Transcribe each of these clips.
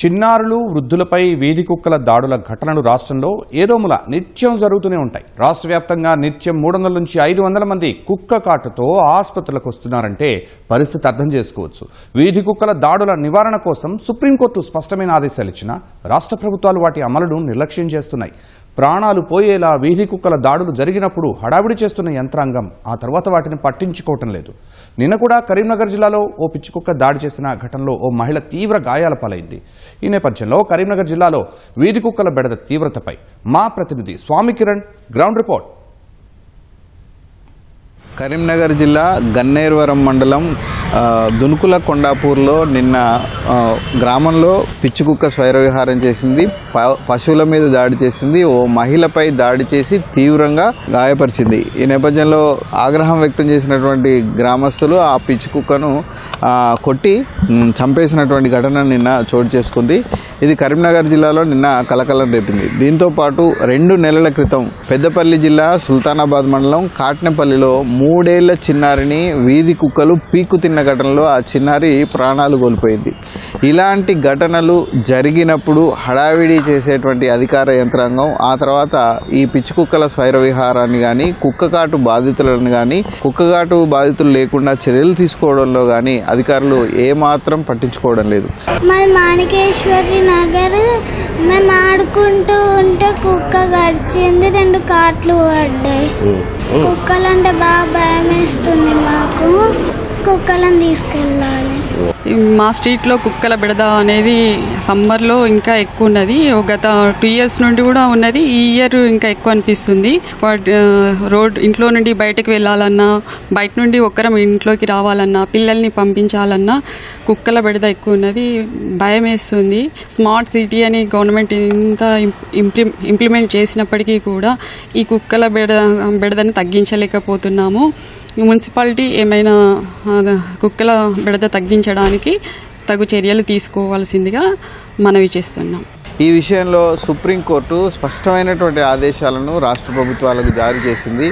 చిన్నారులు వృద్ధులపై వీధి కుక్కల దాడుల ఘటనలు రాష్ట్రంలో ఏదోముల నిత్యం జరుగుతూనే ఉంటాయి. రాష్ట్ర వ్యాప్తంగా నిత్యం 300 నుంచి 500 మంది కుక్క కాటుతో ఆసుపత్రులకు వస్తున్నారంటే పరిస్థితి అర్థం చేసుకోవచ్చు. వీధి కుక్కల దాడుల నివారణ కోసం సుప్రీంకోర్టు స్పష్టమైన ఆదేశాలు ఇచ్చినా రాష్ట్ర ప్రభుత్వాలు వాటి అమలును నిర్లక్ష్యం చేస్తున్నాయి. ప్రాణాలు పోయేలా వీధి కుక్కల దాడులు జరిగినప్పుడు హడావిడి చేస్తున్న యంత్రాంగం ఆ తర్వాత వాటిని పట్టించుకోవటం లేదు. నిన్న కూడా కరీంనగర్ జిల్లాలో ఓ పిచ్చి కుక్క దాడి చేసిన ఘటనలో ఓ మహిళ తీవ్ర గాయాల పాలైంది. ఈ నేపథ్యంలో కరీంనగర్ జిల్లాలో వీధి కుక్కల బెడద తీవ్రతపై మా ప్రతినిధి స్వామి కిరణ్ గ్రౌండ్ రిపోర్ట్. కరీంనగర్ జిల్లా గన్నేరువరం మండలం దునుకుల కొండాపూర్లో నిన్న గ్రామంలో పిచ్చి కుక్క స్వైరవిహారం చేసింది. పశువుల మీద దాడి చేసింది. ఓ మహిళపై దాడి చేసి తీవ్రంగా గాయపరిచింది. ఈ నేపథ్యంలో ఆగ్రహం వ్యక్తం చేసినటువంటి గ్రామస్తులు ఆ పిచ్చి కుక్కను కొట్టి చంపేసినటువంటి ఘటన నిన్న చోటు చేసుకుంది. ఇది కరీంనగర్ జిల్లాలో నిన్న కలకలం రేపింది. దీంతో పాటు 2 నెలల క్రితం పెద్దపల్లి జిల్లా సుల్తానాబాద్ మండలం కాట్నేపల్లిలో 3 ఏళ్ల చిన్నారిని వీధి కుక్కలు పీక్కు తిన్న ఘటనలో ఆ చిన్నారి ప్రాణాలు కోల్పోయింది. ఇలాంటి ఘటనలు జరిగినప్పుడు హడావిడి చేసేటువంటి అధికార యంత్రాంగం ఆ తర్వాత ఈ పిచ్చి కుక్కల స్వైరవిహారాన్ని కానీ కుక్కకాటు బాధితులను కానీ కుక్కకాటు బాధితులు లేకుండా చర్యలు తీసుకోవడంలో కానీ అధికారులు ఏమాత్రం పట్టించుకోవడం లేదు. మాణికేశ్వరి నగర్ మేము ఆడుకుంటూ ఉంటే కుక్క గడిచింది. 2 కాట్లు పడ్డాయి. కుక్కలంటే బాగా భయం వేస్తుంది మాకు. కుక్కలను తీసుకెళ్ళాలి. మా స్ట్రీట్లో కుక్కల బెడద అనేది సమ్మర్లో ఇంకా ఎక్కువ ఉన్నది. గత 2 years నుండి కూడా ఉన్నది. ఈ ఇయర్ ఇంకా ఎక్కువ అనిపిస్తుంది. ఇంట్లో నుండి బయటకు వెళ్ళాలన్నా, బయట నుండి ఒక్కరం ఇంట్లోకి రావాలన్నా, పిల్లల్ని పంపించాలన్నా కుక్కల బెడద ఎక్కువ ఉన్నది. భయం వేస్తుంది. స్మార్ట్ సిటీ అని గవర్నమెంట్ ఇంత ఇంప్లిమెంట్ చేసినప్పటికీ కూడా ఈ కుక్కల బెడదను తగ్గించలేకపోతున్నాము. మున్సిపాలిటీ ఏమైనా కుక్కల బెడద తగ్గించడానికి తగు చర్యలు తీసుకోవాల్సిందిగా మనవి చేస్తున్నాం. ఈ విషయంలో సుప్రీంకోర్టు స్పష్టమైనటువంటి ఆదేశాలను రాష్ట్ర ప్రభుత్వాలకు జారీ చేసింది.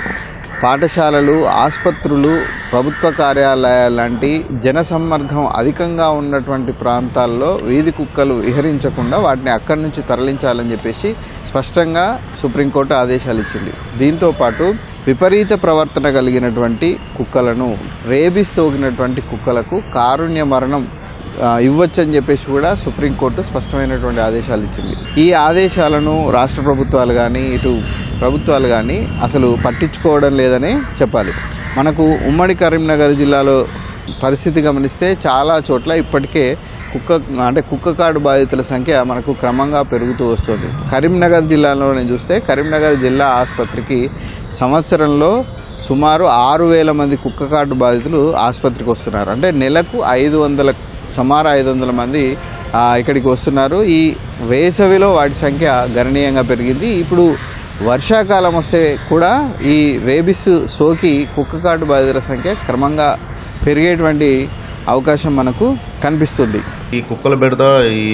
పాఠశాలలు, ఆసుపత్రులు, ప్రభుత్వ కార్యాలయాలు లాంటి జనసమ్మర్దం అధికంగా ఉన్నటువంటి ప్రాంతాల్లో వీధి కుక్కలు విహరించకుండా వాటిని అక్కడి నుంచి తరలించాలని చెప్పేసి స్పష్టంగా సుప్రీంకోర్టు ఆదేశాలు ఇచ్చింది. దీంతోపాటు విపరీత ప్రవర్తన కలిగినటువంటి కుక్కలను, రేబీస్ సోకినటువంటి కుక్కలకు కారుణ్య మరణం ఇవ్వచ్చని చెప్పేసి కూడా సుప్రీంకోర్టు స్పష్టమైనటువంటి ఆదేశాలు ఇచ్చింది. ఈ ఆదేశాలను రాష్ట్ర ప్రభుత్వాలు కానీ ఇటు ప్రభుత్వాలు కానీ అసలు పట్టించుకోవడం లేదని చెప్పాలి. మనకు ఉమ్మడి కరీంనగర్ జిల్లాలో పరిస్థితి గమనిస్తే చాలా చోట్ల ఇప్పటికే కుక్కకాటు బాధితుల సంఖ్య మనకు క్రమంగా పెరుగుతూ వస్తుంది. కరీంనగర్ జిల్లాలోనే చూస్తే కరీంనగర్ జిల్లా ఆసుపత్రికి సంవత్సరంలో సుమారు 6,000 మంది కుక్కకాటు బాధితులు ఆసుపత్రికి వస్తున్నారు. అంటే నెలకు సుమారు 500 మంది ఇక్కడికి వస్తున్నారు. ఈ వేసవిలో వాటి సంఖ్య గణనీయంగా పెరిగింది. ఇప్పుడు వర్షాకాలం వస్తే కూడా ఈ రేబిస్ సోకి కుక్కకాటు బాధితుల సంఖ్య క్రమంగా పెరిగేటువంటి అవకాశం మనకు కనిపిస్తుంది. ఈ కుక్కల బెడద ఈ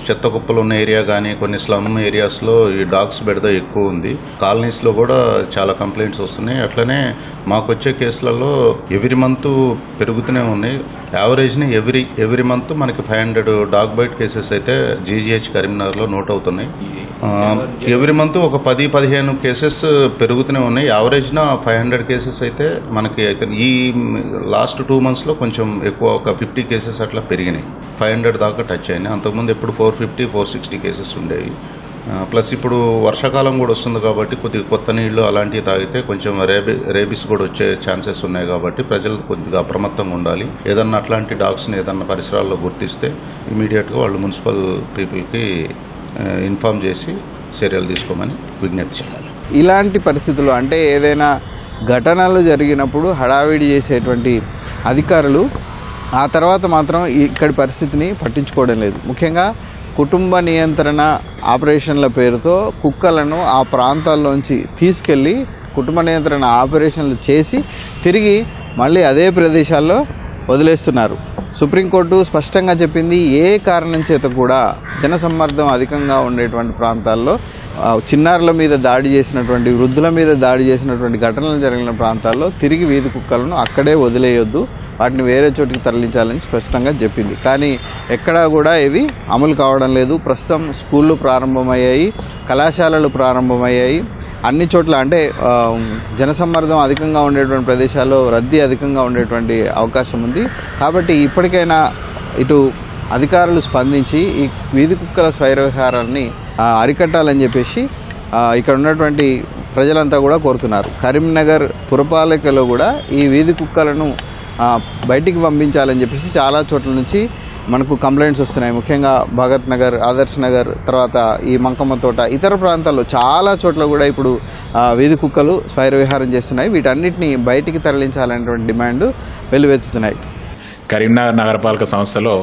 చెత్త కుప్పలు ఉన్న ఏరియా కానీ కొన్ని స్లమ్ ఏరియాస్లో ఈ డాగ్స్ బెడద ఎక్కువ ఉంది. కాలనీస్లో కూడా చాలా కంప్లైంట్స్ వస్తున్నాయి. అట్లనే మాకు వచ్చే కేసులలో ఎవ్రీ మంత్ పెరుగుతూనే ఉన్నాయి. యావరేజ్ని ఎవ్రీ మంత్ మనకి 500 డాగ్ బైట్ కేసెస్ అయితే జీజీహెచ్ కరీంనగర్లో నోట్ అవుతున్నాయి. ఎవ్రీ మంత్ ఒక 10-15 కేసెస్ పెరుగుతూనే ఉన్నాయి. యావరేజ్న 500 కేసెస్ అయితే మనకి అయితే ఈ లాస్ట్ 2 monthsలో కొంచెం ఎక్కువ ఒక 50 కేసెస్ అట్లా పెరిగినాయి. 500 దాకా టచ్ అయినాయి. అంతకుముందు ఎప్పుడు 450-460 కేసెస్ ఉండేవి. ప్లస్ ఇప్పుడు వర్షాకాలం కూడా వస్తుంది కాబట్టి కొద్దిగా కొత్త నీళ్లు అలాంటివి తాగితే కొంచెం రేబీస్ కూడా వచ్చే ఛాన్సెస్ ఉన్నాయి. కాబట్టి ప్రజలు కొద్దిగా అప్రమత్తంగా ఉండాలి. ఏదన్నా అట్లాంటి డాగ్స్ని ఏదన్నా పరిసరాల్లో గుర్తిస్తే ఇమీడియట్గా వాళ్ళు మున్సిపల్ పీపుల్కి ఇన్ఫార్మ్ చేసి చర్యలు తీసుకోమని విజ్ఞప్తి చేయాలి. ఇలాంటి పరిస్థితులు అంటే ఏదైనా ఘటనలు జరిగినప్పుడు హడావిడి చేసేటువంటి అధికారులు ఆ తర్వాత మాత్రం ఇక్కడి పరిస్థితిని పట్టించుకోవడం లేదు. ముఖ్యంగా కుటుంబ నియంత్రణ ఆపరేషన్ల పేరుతో కుక్కలను ఆ ప్రాంతాల్లోంచి తీసుకెళ్ళి కుటుంబ నియంత్రణ ఆపరేషన్లు చేసి తిరిగి మళ్ళీ అదే ప్రదేశాల్లో వదిలేస్తున్నారు. సుప్రీంకోర్టు స్పష్టంగా చెప్పింది, ఏ కారణం చేత కూడా జనసమ్మర్దం అధికంగా ఉండేటువంటి ప్రాంతాల్లో చిన్నారుల మీద దాడి చేసినటువంటి, వృద్ధుల మీద దాడి చేసినటువంటి ఘటనలు జరిగిన ప్రాంతాల్లో తిరిగి వీధి కుక్కలను అక్కడే వదిలేయొద్దు, వాటిని వేరే చోటికి తరలించాలని స్పష్టంగా చెప్పింది. కానీ ఎక్కడా కూడా ఇవి అమలు కావడం లేదు. ప్రస్తుతం స్కూళ్ళు ప్రారంభమయ్యాయి, కళాశాలలు ప్రారంభమయ్యాయి. అన్ని చోట్ల అంటే జనసమ్మర్దం అధికంగా ఉండేటువంటి ప్రదేశాల్లో రద్దీ అధికంగా ఉండేటువంటి అవకాశం ఉంది. కాబట్టి ఇప్పటికైనా ఇటు అధికారులు స్పందించి ఈ వీధి కుక్కల స్వైర విహారాన్ని అరికట్టాలని చెప్పేసి ఇక్కడ ఉన్నటువంటి ప్రజలంతా కూడా కోరుతున్నారు. కరీంనగర్ పురపాలికలో కూడా ఈ వీధి కుక్కలను బయటికి పంపించాలని చెప్పేసి చాలా చోట్ల నుంచి మనకు కంప్లైంట్స్ వస్తున్నాయి. ముఖ్యంగా భగత్ నగర్, ఆదర్శ్ నగర్, తర్వాత ఈ మంకమ్మ తోట, ఇతర ప్రాంతాల్లో చాలా చోట్ల కూడా ఇప్పుడు వీధి కుక్కలు స్వైర విహారం చేస్తున్నాయి. వీటన్నిటిని బయటికి తరలించాలనేటువంటి డిమాండ్ వెల్లువెత్తుతున్నాయి. కరీంనగర్ నగరపాలక సంస్థలో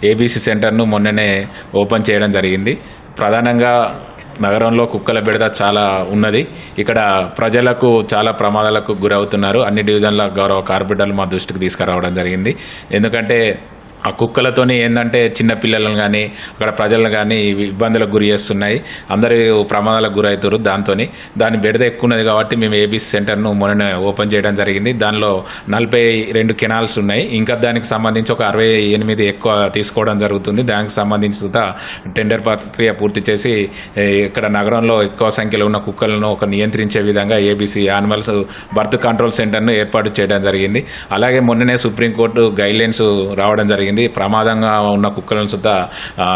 ఏబీసీ సెంటర్ను మొన్ననే ఓపెన్ చేయడం జరిగింది. ప్రధానంగా నగరంలో కుక్కల బెడద చాలా ఉన్నది. ఇక్కడ ప్రజలకు చాలా ప్రమాదాలకు గురవుతున్నారు. అన్ని డివిజన్ల గౌరవ కార్పొరేటర్లు మా దృష్టికి తీసుకురావడం జరిగింది. ఎందుకంటే ఆ కుక్కలతోని ఏంటంటే చిన్నపిల్లలను కానీ అక్కడ ప్రజలను కానీ ఇబ్బందులకు గురి చేస్తున్నాయి. అందరూ ప్రమాదాలకు గురవుతారు. దాని బెడద ఎక్కువ ఉన్నది కాబట్టి మేము ఏబీసీ సెంటర్ను మొన్న ఓపెన్ చేయడం జరిగింది. దానిలో 42 కెనాల్స్ ఉన్నాయి. ఇంకా దానికి సంబంధించి ఒక 68 ఎక్కువ తీసుకోవడం జరుగుతుంది. దానికి సంబంధించి సుతా టెండర్ ప్రక్రియ పూర్తి చేసి ఇక్కడ నగరంలో ఎక్కువ సంఖ్యలో ఉన్న కుక్కలను ఒక నియంత్రించే విధంగా ఏబీసీ యానిమల్స్ బర్త్ కంట్రోల్ సెంటర్ను ఏర్పాటు చేయడం జరిగింది. అలాగే మొన్ననే సుప్రీంకోర్టు గైడ్లైన్స్ రావడం జరిగింది. ప్రమాదంగా ఉన్న కుక్కలను సుతా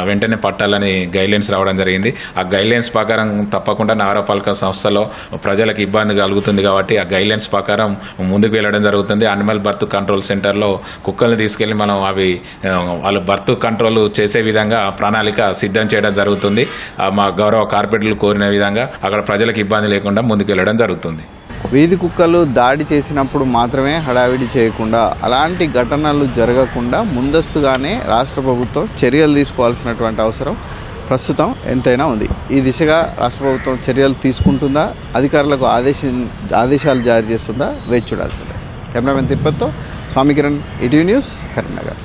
వెంటనే పట్టాలని గైడ్లైన్స్ రావడం జరిగింది. ఆ గైడ్లైన్స్ ప్రకారం తప్పకుండా నగరపాలక సంస్థలో ప్రజలకు ఇబ్బంది కలుగుతుంది కాబట్టి ఆ గైడ్లైన్స్ ప్రకారం ముందుకు వెళ్ళడం జరుగుతుంది. యానిమల్ బర్త్ కంట్రోల్ సెంటర్లో కుక్కల్ని తీసుకెళ్లి మనం వాళ్ళు బర్త్ కంట్రోల్ చేసే విధంగా ప్రణాళిక సిద్ధం చేయడం జరుగుతుంది. మా గౌరవ కార్పొరేటర్లు కోరిన విధంగా అక్కడ ప్రజలకు ఇబ్బంది లేకుండా ముందుకు వెళ్ళడం జరుగుతుంది. వీధి కుక్కలు దాడి చేసినప్పుడు మాత్రమే హడావిడి చేయకుండా, అలాంటి ఘటనలు జరగకుండా ముందస్తుగానే రాష్ట్ర ప్రభుత్వం చర్యలు తీసుకోవాల్సినటువంటి అవసరం ప్రస్తుతం ఎంతైనా ఉంది. ఈ దిశగా రాష్ట్ర ప్రభుత్వం చర్యలు తీసుకుంటుందా, అధికారులకు ఆదేశాలు జారీ చేస్తుందా వేచి చూడాల్సిందే. కెమెరామెన్ తిరుపతితో స్వామి కిరణ్, ఈటీవీ న్యూస్, కరీంనగర్.